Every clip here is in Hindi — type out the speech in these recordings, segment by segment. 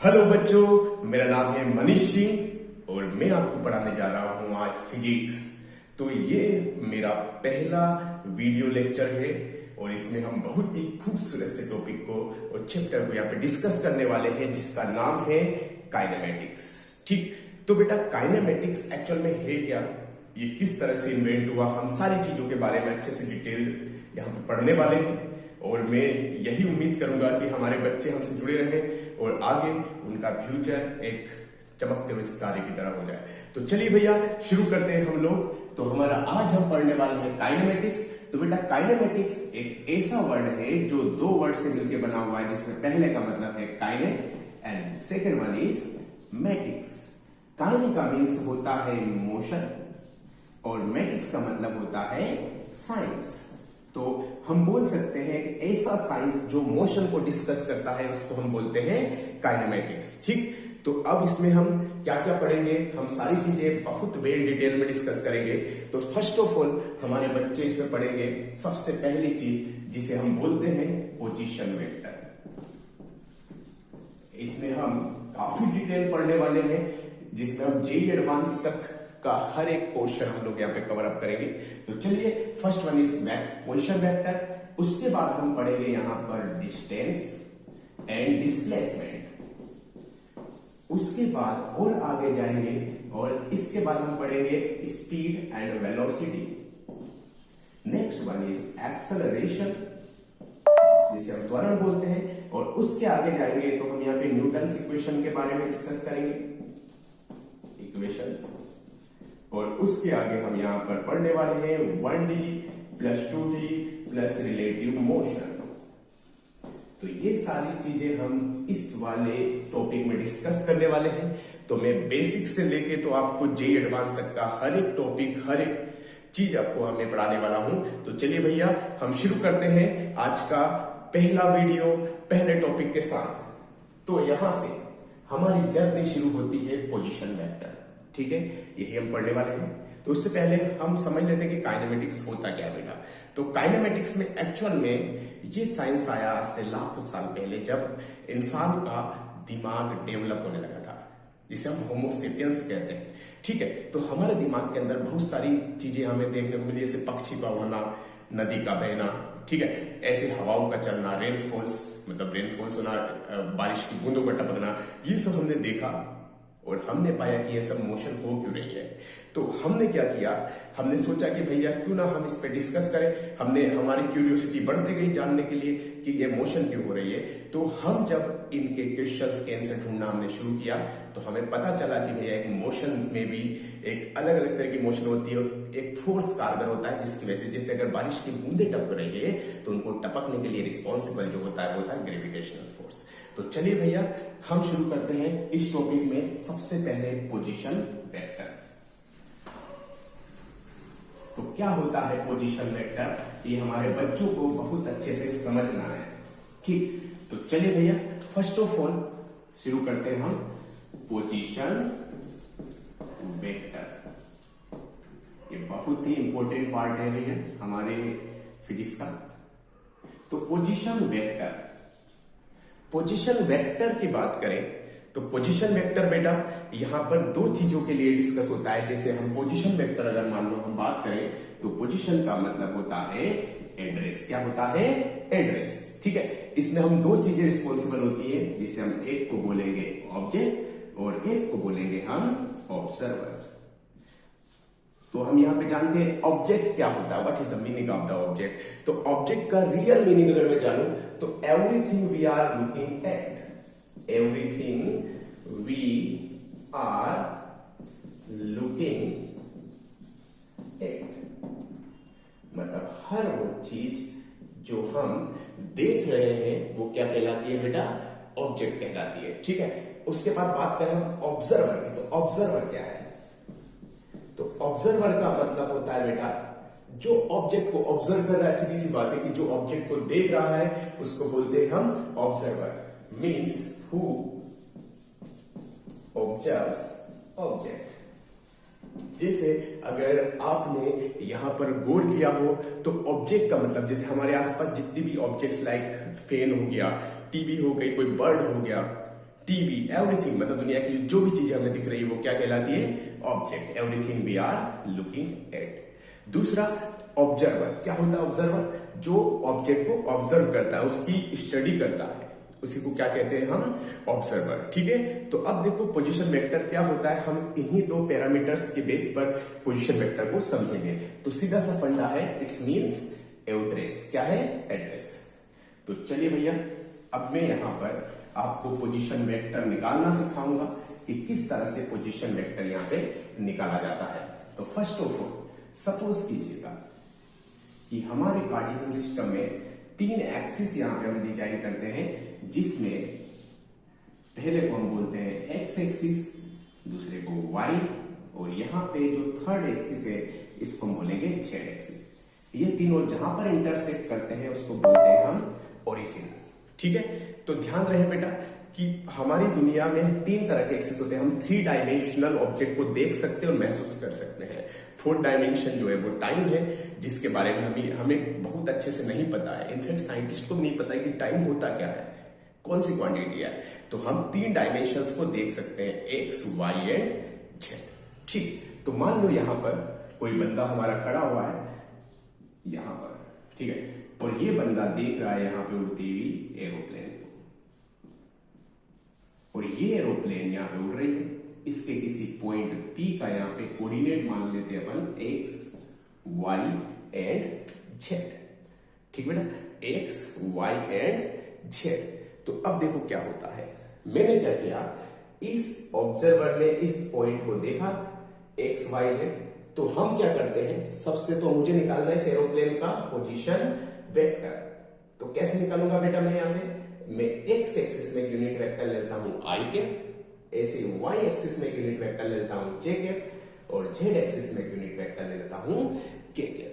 हेलो बच्चों, मेरा नाम है मनीष सिंह और मैं आपको पढ़ाने जा रहा हूं आज फिजिक्स। तो ये मेरा पहला वीडियो लेक्चर है और इसमें हम बहुत ही खूबसूरत से टॉपिक को और चैप्टर को यहाँ पे डिस्कस करने वाले हैं जिसका नाम है काइनेमेटिक्स। ठीक, तो बेटा काइनेमेटिक्स एक्चुअल में है क्या, ये किस तरह से इन्वेंट हुआ, हम सारी चीजों के बारे में अच्छे से डिटेल यहाँ पे पढ़ने वाले हैं और मैं यही उम्मीद करूंगा कि हमारे बच्चे हमसे जुड़े रहें और आगे उनका फ्यूचर एक चमकते हुए सितारे की तरह हो जाए। तो चलिए भैया शुरू करते हैं हम लोग। तो हमारा आज हम पढ़ने वाले हैं काइनेमेटिक्स। तो बेटा काइनेमेटिक्स एक ऐसा वर्ड है जो दो वर्ड से मिलकर बना हुआ है, जिसमें पहले का मतलब है kine and second one is matics. Kine का मीन्स होता है मोशन और मैटिक्स का मतलब होता है साइंस। तो हम बोल सकते हैं कि ऐसा साइंस जो मोशन को डिस्कस करता है उसको हम बोलते हैं काइनेमेटिक्स। ठीक, तो अब इसमें हम क्या क्या पढ़ेंगे, हम सारी चीजें बहुत वेल डिटेल में डिस्कस करेंगे। तो फर्स्ट ऑफ ऑल हमारे बच्चे इसमें पढ़ेंगे सबसे पहली चीज जिसे हम बोलते हैं पोजीशन वेक्टर। इसमें हम काफी डिटेल पढ़ने वाले हैं जिसमें हम जेईई एडवांस तक का हर एक पोर्शन हम लोग यहाँ पे कवर अप करेंगे। तो चलिए first one is position vector, उसके बाद हम पढ़ेंगे यहाँ पर डिस्टेंस एंड डिस्प्लेसमेंट, उसके बाद और आगे जाएंगे और इसके बाद हम पढ़ेंगे speed and velocity. Next one is acceleration जिसे हम त्वरण बोलते हैं और उसके आगे जाएंगे तो हम यहाँ पे न्यूटन्स इक्वेशन के बारे में डिस्कस करेंगे, इक्वेशंस। और उसके आगे हम यहां पर पढ़ने वाले हैं 1D plus 2D plus relative motion. तो ये सारी चीजें हम इस वाले टॉपिक में डिस्कस करने वाले हैं। तो मैं बेसिक से लेके तो आपको जेईई एडवांस तक का हर एक टॉपिक हर एक चीज आपको हमें पढ़ाने वाला हूं। तो चलिए भैया हम शुरू करते हैं आज का पहला वीडियो पहले टॉपिक के साथ। तो यहां से हमारी जर्नी शुरू होती है पोजीशन वेक्टर। ठीक है, यही हम पढ़ने वाले हैं। तो उससे पहले हम समझ लेते हैं कि काइनेमेटिक्स होता क्या है बेटा। तो काइनेमेटिक्स में एक्चुअल में ये साइंस आया आज से लाखों साल पहले, जब इंसान का दिमाग डेवलप होने लगा था, जिसे हम होमो सेपियंस कहते हैं। ठीक है, तो हमारे दिमाग के अंदर बहुत सारी चीजें हमें देखने को मिली, जैसे पक्षी का उड़ना, नदी का बहना, ठीक है, ऐसे हवाओं का चलना, रेनफॉल्स मतलब रेनफॉल्स होना, बारिश की बूंदों का टपकना, ये सब हमने देखा और हमने पाया कि ये सब मोशन हो क्यों रही है। तो हमने क्या किया, हमने सोचा कि भैया क्यों ना हम इस पे डिस्कस करें। हमने हमारी क्यूरियोसिटी बढ़ती गई जानने के लिए कि ये मोशन क्यों हो रही है। तो हम जब इनके क्वेश्चंस के आंसर ढूंढना हमने शुरू किया तो हमें पता चला कि भैया एक मोशन में भी एक अलग अलग तरह की मोशन होती है और एक फोर्स कारगर होता है, जिसकी वजह से जैसे अगर बारिश की बूंदे टपक रही है तो उनको टपकने के लिए रिस्पॉन्सिबल जो होता है वो होता है ग्रेविटेशनल फोर्स। तो चलिए भैया हम शुरू करते हैं इस टॉपिक में। सबसे पहले पोजीशन वेक्टर। तो क्या होता है पोजीशन वेक्टर, ये हमारे बच्चों को बहुत अच्छे से समझना है। ठीक, तो चलिए भैया फर्स्ट ऑफ ऑल शुरू करते हैं हम पोजीशन वेक्टर। ये बहुत ही इंपॉर्टेंट पार्ट है भैया हमारे फिजिक्स का। तो पोजीशन वेक्टर, पोजीशन वेक्टर की बात करें तो पोजीशन वेक्टर बेटा यहां पर दो चीजों के लिए डिस्कस होता है। जैसे हम पोजीशन वेक्टर अगर मान लो हम बात करें तो पोजीशन का मतलब होता है एड्रेस। क्या होता है? एड्रेस। ठीक है, इसमें हम दो चीजें रिस्पॉन्सिबल होती है, जिसे हम एक को बोलेंगे ऑब्जेक्ट और एक को बोलेंगे हम ऑब्जर्वर। तो हम यहाँ पे जानते हैं ऑब्जेक्ट क्या होता है, what is the meaning of the object. तो ऑब्जेक्ट का रियल मीनिंग अगर मैं जानूं तो everything we are looking at, everything we are looking at, मतलब हर वो चीज जो हम देख रहे हैं वो क्या कहलाती है बेटा? ऑब्जेक्ट कहलाती है। ठीक है, उसके बाद बात करें हम ऑब्जर्वर की। तो ऑब्जर्वर क्या है? तो ऑब्जर्वर का मतलब होता है बेटा जो ऑब्जेक्ट को ऑब्जर्व कर रहा है। सीधी सी बात है कि जो ऑब्जेक्ट को देख रहा है उसको बोलते हैं हम observer. Means who observes object. जैसे अगर आपने यहां पर गौर किया हो तो ऑब्जेक्ट का मतलब जैसे हमारे आसपास जितनी भी ऑब्जेक्ट्स लाइक फैन हो गया, टीवी हो गई, कोई बर्ड हो गया, टीवी, एवरीथिंग, मतलब दुनिया की जो भी चीजें हमें दिख रही है वो क्या कहलाती है? Object. Everything we are looking at. दूसरा ऑब्जर्वर। क्या होता है ऑब्जर्वर? जो ऑब्जेक्ट को ऑब्जर्व करता है, उसकी स्टडी करता है, उसी को क्या कहते हैं हम? ऑब्जर्वर। ठीक है, तो अब देखो पोजीशन वेक्टर क्या होता है, हम इन्हीं दो पैरामीटर्स के बेस पर पोजीशन वेक्टर को समझेंगे। तो सीधा सा फंडा है, इट्स मींस एड्रेस। क्या है? एड्रेस। तो चलिए भैया, अब मैं यहां पर आपको पोजीशन वेक्टर निकालना सिखाऊंगा कि किस तरह से पोजीशन वेक्टर यहां पे निकाला जाता है। तो फर्स्ट ऑफ ऑल सपोज कीजिएगा कि हमारे कार्टेशियन सिस्टम में 3 एक्सिस यहां पे हम डिजाइन करते हैं, जिसमें पहले को हम बोलते हैं एक्स एक्सिस, दूसरे को वाई, और यहां पे जो थर्ड एक्सिस है इसको हम बोलेंगे जेड एक्सिस। ये तीनों जहां पर इंटरसेक्ट करते हैं उसको बोलते हैं हम ओरिजिन। ठीक है, तो ध्यान रहे बेटा कि हमारी दुनिया में 3 तरह के एक्सिस होते हैं। हम 3 डायमेंशनल ऑब्जेक्ट को देख सकते हैं और महसूस कर सकते हैं। 4th डायमेंशन जो है वो टाइम है, जिसके बारे में हमें बहुत अच्छे से नहीं पता है। इनफैक्ट साइंटिस्ट को भी नहीं पता है कि टाइम होता क्या है, कौन सी क्वांटिटी है। तो हम 3 डायमेंशंस को देख सकते हैं, एक्स, वाई एंड जेड। ठीक, तो मान लो यहां पर कोई बंदा हमारा खड़ा हुआ है यहां पर, ठीक है, और ये बंदा देख रहा है यहां पे उड़ती हुई एरोप्लेन को, और ये एरोप्लेन यहां पे उड़ रही है। इसके किसी पॉइंट P का यहां पे कोऑर्डिनेट मान लेते हैं अपन x, y एंड z। ठीक बेटा, x, y एंड z। तो अब देखो क्या होता है, मैंने क्या किया, इस ऑब्जर्वर ने इस पॉइंट को देखा x, y, z। तो हम क्या करते हैं, सबसे तो मुझे निकालना है इस एरोप्लेन का पोजीशन वेक्टर। तो कैसे निकालूंगा बेटा मैं यहां पे, मैं x एक्सिस में यूनिट वेक्टर लेता हूं i के, ऐसे y एक्सिस में यूनिट वेक्टर लेता हूं j के, और z एक्सिस में यूनिट वेक्टर ले लेता हूं k के।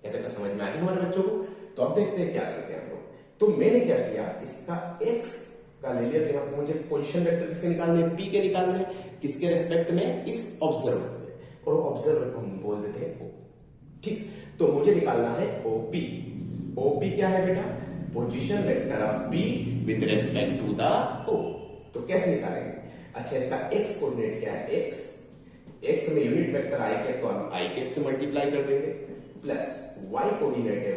यहां तक समझ में आ गया हमारे बच्चों को? तो अब देखते हैं क्या करते हैं हम लोग। तो मैंने क्या किया, इसका x का ले लिया, तो यहां पर मुझे पोजीशन वेक्टर किससे निकालना है? p के निकालना है। किसके रेस्पेक्ट में? इस ऑब्जर्वर में, और ऑब्जर्वर को हम बोल देते हैं o। ठीक, तो मुझे निकालना है OP। OP क्या है बेटा? Position vector of P with respect to the O। तो कैसे निकालेंगे? अच्छा, इसका x कोऑर्डिनेट क्या है? x में यूनिट वेक्टर i के, तो हम i के से मल्टीप्लाई कर देंगे, प्लस y कोऑर्डिनेट है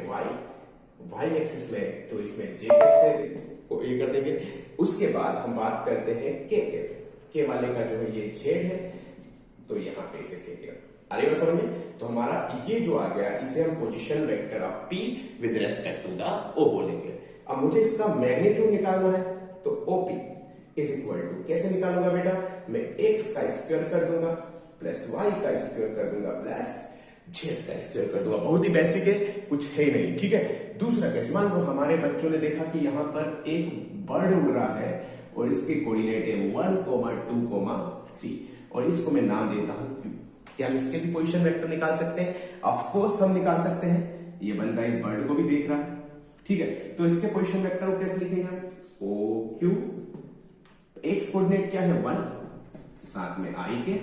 y एक्सिस में, तो इसमें j से ये कर देंगे। उसके बाद हम बात करते हैं k वाले का, जो है ये z है, तो यहां पे इसे k के अरे समझ में। तो हमारा ये जो आ गया, इसे हम position vector of P with respect to the O बोलेंगे। अब मुझे इसका मैग्नीट्यूड निकालना है, तो OP इज इक्वल टू, कैसे निकालूंगा बेटा, मैं x का स्क्वायर कर दूंगा, प्लस y का स्क्वायर कर दूंगा, प्लस z का स्क्वायर कर दूंगा। बहुत ही बेसिक है, कुछ है ही नहीं। ठीक है, दूसरा कैसे, मान लो हमारे बच्चों ने देखा कि यहां पर एक बर्ड उड़ रहा है और इसके कोऑर्डिनेट है 1, 2, 3, और इसको मैं नाम देता हूं q। क्या हम इसके भी पोजीशन वेक्टर निकाल सकते हैं? ऑफ कोर्स हम निकाल सकते हैं। ये बंदा इस बर्ड को भी देख रहा है, ठीक है, तो इसके पोजीशन वेक्टर को कैसे लिखेंगे हम? OQ। x कोऑर्डिनेट क्या है? 1, साथ में i के,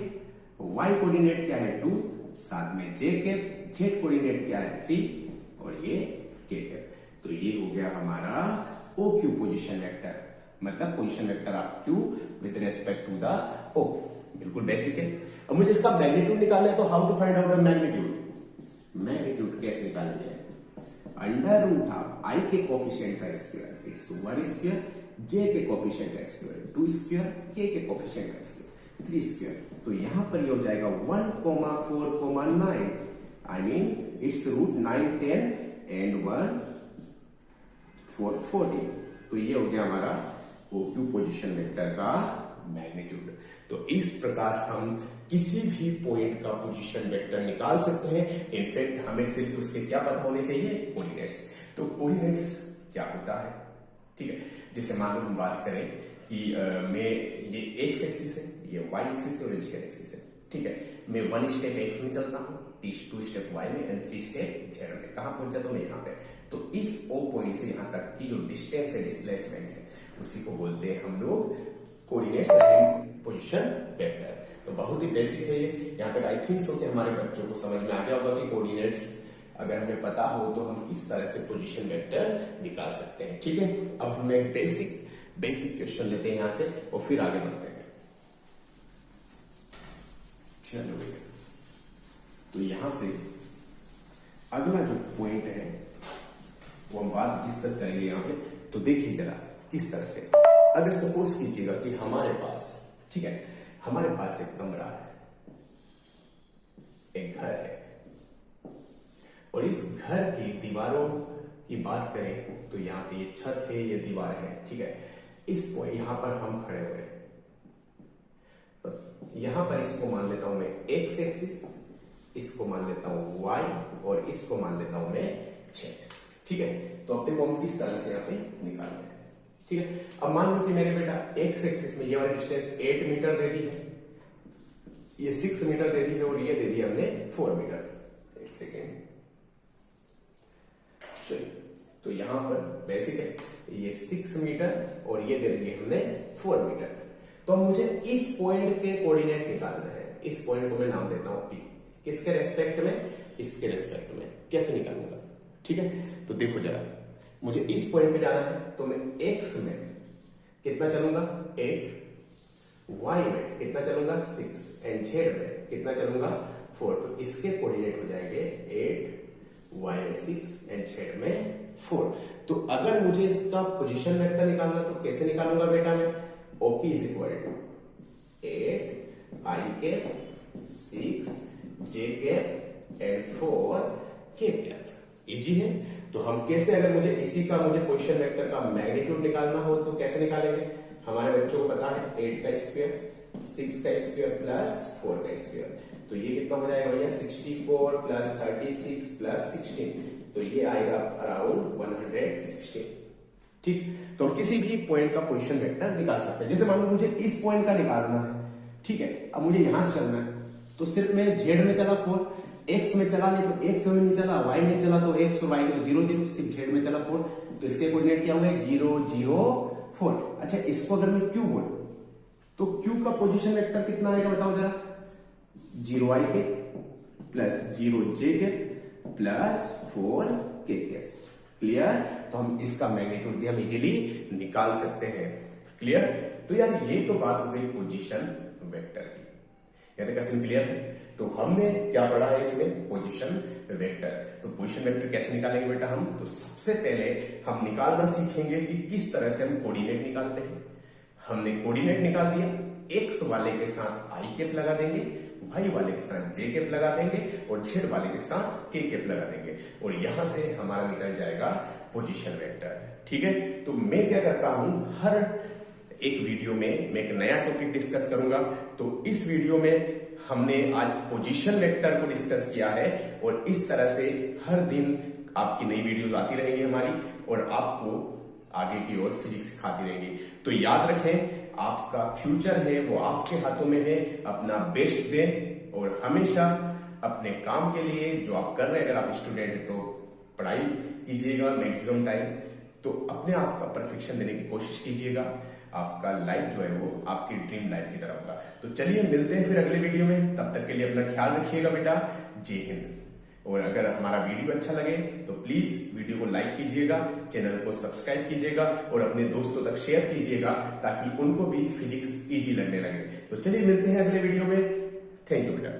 y कोऑर्डिनेट क्या है? 2, साथ में j के, z कोऑर्डिनेट क्या है? 3, और ये k के। तो ये हो गया हमारा OQ पोजीशन वेक्टर, मतलब position vector of q with respect to the O। बिल्कुल बेसिक है। अब मुझे इसका मैग्नीट्यूड निकालना है, तो how to find out the magnitude? Magnitude कैसे निकालेंगे? अंडर रूट ऑफ i के कोफिशिएंट का स्क्वायर, इट्स 1 स्क्वायर, j के कोफिशिएंट का स्क्वायर 2 स्क्वायर, k के कोफिशिएंट का स्क्वायर 3 स्क्वायर। तो यहां पर ये हो जाएगा 1, 4, 9, I mean it's root 9, 10 and 1, 4, 14। तो ये हो गया हमारा OQ पोजीशन वेक्टर का मैग्नीट्यूड। तो इस प्रकार हम किसी भी पॉइंट का पोजीशन वेक्टर निकाल सकते हैं। इनफैक्ट हमें सिर्फ उसके क्या पता होने चाहिए? कोऑर्डिनेट्स। तो कोऑर्डिनेट्स क्या होता है? ठीक है, जैसे मान लो हम बात करें कि मैं ये x एक्सिस है, ये y एक्सिस है और z एक्सिस है। ठीक है, मैं 1 स्टेप x में चलता हूँ, 2 स्टेप y में एंड 3 स्टेप z में। कहां पहुंचा? तो मैं यहाँ पे। तो इस O पॉइंट से यहाँ तक की जो डिस्टेंस है, डिस्प्लेसमेंट है, उसी को बोलते हैं हम लोग कोऑर्डिनेट्स एंड पोजीशन वेक्टर। तो बहुत ही बेसिक है ये। यहाँ तक आई थिंक सो कि हमारे बच्चों को समझ में आ गया होगा कि कोऑर्डिनेट्स अगर हमें पता हो तो हम किस तरह से पोजीशन वेक्टर निकाल सकते हैं। ठीक है, अब हम एक बेसिक बेसिक क्वेश्चन लेते हैं यहां से और फिर आगे बढ़ते हैं। चलो बेटा, तो यहां से अगला जो पॉइंट है वो हम बात डिस्कस करेंगे यहां पे। तो देखिए जरा किस तरह से, अगर सपोज कीजिएगा कि हमारे पास, ठीक है, हमारे पास एक कमरा है, एक घर है, और इस घर की दीवारों की बात करें तो यहाँ पे ये छत है, ये दीवार है, ठीक है। इस यहां पर हम खड़े हुए हैं, यहां पर इसको मान लेता हूं मैं एक्स एक्सिस, इसको मान लेता हूं वाई, और इसको मान लेता हूं मैं जेड, ठीक है। तो अब देखो हम किस तरह से यहाँ पे निकालते हैं, ठीक है। अब मान लो कि मेरे बेटा एक्स एक्सिस में ये वाली डिस्टेंस 8 मीटर दे दी है, ये 6 मीटर दे दी है, और ये दे दी हमने 4 मीटर। एक सेकेंड, चलिए, तो यहां पर बेसिक है ये 6 मीटर और ये दे दी हमने 4 मीटर। तो अब मुझे इस पॉइंट के कोऑर्डिनेट निकालना है। इस पॉइंट को मैं नाम देता हूं पी। किसके रेस्पेक्ट में? इसके रेस्पेक्ट में। कैसे निकालूंगा, ठीक है। तो देखो जरा, मुझे इस पॉइंट पे जाना है, तो मैं एक्स में कितना चलूंगा 8, वाई में कितना चलूंगा 6, एंड जेड में कितना चलूंगा 4। तो इसके कोऑर्डिनेट हो जाएंगे 8, वाई में 6 एंड जेड में 4। तो अगर मुझे इसका पोजीशन वेक्टर निकालना तो कैसे निकालूंगा बेटा मैं? OP is equal to 8 i cap 6 j cap and 4 k cap. Easy है। तो हम कैसे, अगर मुझे इसी का मुझे पोजीशन वेक्टर का मैग्नीट्यूड निकालना हो तो कैसे निकालेंगे? हमारे बच्चों को पता है 8 का स्क्वायर 6 का स्क्वायर प्लस 4 का स्क्वायर। तो ये कितना हो जाएगा भैया? 64 प्लस 36 प्लस 16, तो ये आएगा अराउंड 116, ठीक। तो हम किसी भी पॉइंट का पोजीशन वेक्टर निकाल सकते हैं। जैसे मान लो मुझे इस पॉइंट का निकालना है, ठीक है। अब मुझे यहां से चलना है, तो सिर्फ मैं जेड में चला 4, एक्स में चला नहीं तो एक्स में नहीं चला, वाई में चला तो एक्स और वाई में 0 0, सिर्फ जेड में चला 4। तो इसके कोऑर्डिनेट क्या हुए? 0 0 4। अच्छा, इसको अगर मैं क्यू बोलूं तो क्यू का पोजीशन वेक्टर कितना आएगा बताओ जरा? 0 आई के प्लस 0 जे के प्लस 4 के। क्लियर? तो हम इसका मैग्नीट्यूड भी हम इजीली निकाल सकते हैं। क्लियर? तो यार ये तो बात हो गई पोजीशन वेक्टर की। यहां तक कैसे क्लियर है? तो हमने क्या पढ़ा है इसमें? Position vector. तो पोजीशन वेक्टर कैसे निकालेंगे बेटा हम? तो सबसे पहले हम निकालना सीखेंगे कि किस तरह से हम कोऑर्डिनेट निकालते हैं। हमने कोऑर्डिनेट निकाल दिया, एक्स वाले के साथ आई कैप लगा देंगे, वाई वाले के साथ जे कैप लगा देंगे, और जेड वाले के साथ के कैप लगा देंगे, और यहां से हमारा निकल जाएगा पोजीशन वेक्टर। ठीक है। तो मैं क्या करता हूं, हर एक वीडियो में मैं एक नया टॉपिक डिस्कस करूंगा। तो इस वीडियो में हमने आज पोजीशन वेक्टर को डिस्कस किया है, और इस तरह से हर दिन आपकी नई वीडियोस आती रहेंगी हमारी, और आपको आगे की ओर फिजिक्स सिखाती रहेंगी। तो याद रखें, आपका फ्यूचर है वो आपके हाथों में है। अपना बेस्ट दें, और हमेशा अपने काम के लिए जो आप कर रहे हैं, अगर आप स्टूडेंट हैं तो पढ़ाई कीजिएगा मैक्सिमम टाइम, तो अपने आप का परफेक्शन देने की कोशिश कीजिएगा। आपका लाइफ जो है वो आपकी ड्रीम लाइफ की तरह होगा। तो चलिए मिलते हैं फिर अगले वीडियो में। तब तक के लिए अपना ख्याल रखिएगा बेटा। जय हिंद। और अगर हमारा वीडियो अच्छा लगे तो प्लीज वीडियो को लाइक कीजिएगा, चैनल को सब्सक्राइब कीजिएगा, और अपने दोस्तों तक शेयर कीजिएगा ताकि उनको भी फिजिक्स इजी लगने लगे। तो चलिए मिलते हैं अगले वीडियो में। थैंक यू बेटा।